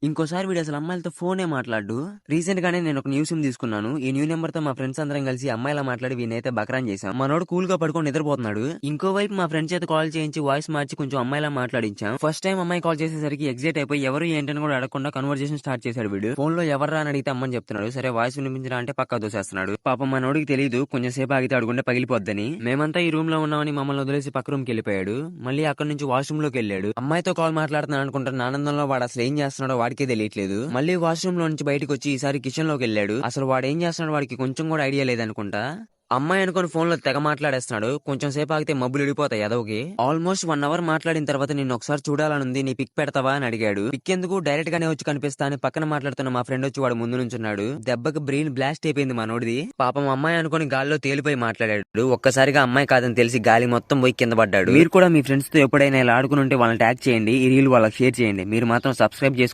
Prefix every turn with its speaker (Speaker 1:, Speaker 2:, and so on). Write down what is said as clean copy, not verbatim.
Speaker 1: ఇంకోసారి వీడు అసలు అమ్మాయిలతో ఫోనే మాట్లాడు. రీసెంట్ గానే నేను ఒక న్యూ సిమ్ తీసుకున్నాను. ఈ న్యూ నెంబర్ తో మా ఫ్రెండ్స్ అందరం కలిసి అమ్మాయిలా మాట్లాడి వీనైతే బకరాన్ చేశాం. మనోడు కూల్ గా పడుకొని నిద్రపోతున్నాడు. ఇంకోవైపు మా ఫ్రెండ్స్ చేత కాల్ చేయించి వాయిస్ మార్చి కొంచెం అమ్మాయిలా మాట్లాడించాం. ఫస్ట్ టైం అమ్మాయి కాల్ చేసేసరికి ఎగ్జైట్ అయిపోయి ఎవరు ఏంటని కూడా అడగకుండా కన్వర్జేషన్ స్టార్ట్ చేశాడు వీడు. ఫోన్ లో ఎవర్రా అని అడిగితే అమ్మని చెప్తున్నాడు. సరే వాయిస్ వినిపించరా అంటే పక్కా దోసేస్తున్నాడు. పాపం మనోడికి తెలియదు కొంచెం సేపు ఆగితే అడుగుంటే పగిలిపోద్దని. మేమంతా ఈ రూమ్ లో ఉన్నామని మమ్మల్ని వదిలేసి పక్క రూమ్ కి వెళ్ళిపోయాడు. మళ్ళీ అక్కడ నుంచి వాష్రూమ్ లోకి వెళ్ళాడు. అమ్మాయితో కాల్ మాట్లాడుతున్నాను అనుకుంటున్న ఆనందంలో వాడు అసలు ఏం చేస్తున్నాడో వాడికే తెలియట్లేదు. మళ్ళీ వాష్రూమ్ లో నుంచి బయటకు వచ్చి ఈసారి కిచెన్ లోకి వెళ్ళాడు. అసలు వాడు ఏం చేస్తున్నాడు వాడికి కొంచెం కూడా ఐడియా లేదనుకుంటా. అమ్మాయి అనుకుని ఫోన్ లో తెగ మాట్లాడేస్తున్నాడు. కొంచెం సేపు ఆగితే మబ్బులు ఇడిపోతాయి ఎదవకి. ఆల్మోస్ట్ 1 అవర్ మాట్లాడిన తర్వాత నిన్ను ఒకసారి చూడాలనుంది, నీ పిక్ పెడతావా అని అడిగాడు. పిక్ ఎందుకు, డైరెక్ట్ గానే వచ్చి కనిపిస్తా అని పక్కన మాట్లాడుతున్న మా ఫ్రెండ్ వచ్చి వాడు ముందు నుంచున్నాడు. దెబ్బకి బ్రెయిన్ బ్లాస్ట్ అయిపోయింది మనోడిది. పాపం అమ్మాయి అనుకుని గాల్లో తేలిపోయి మాట్లాడాడు. ఒక్కసారిగా అమ్మాయి కాదని తెలిసి గాలి మొత్తం పోయి కింద పడ్డాడు. మీరు కూడా మీ ఫ్రెండ్స్ తో ఎప్పుడైనా ఇలా ఆడుకుని ఉంటే వాళ్ళని ట్యాగ్ చేయండి, ఈ రీల్ వాళ్ళకి షేర్ చేయండి. మీరు మాత్రం సబ్స్క్రైబ్ చేసుకోండి.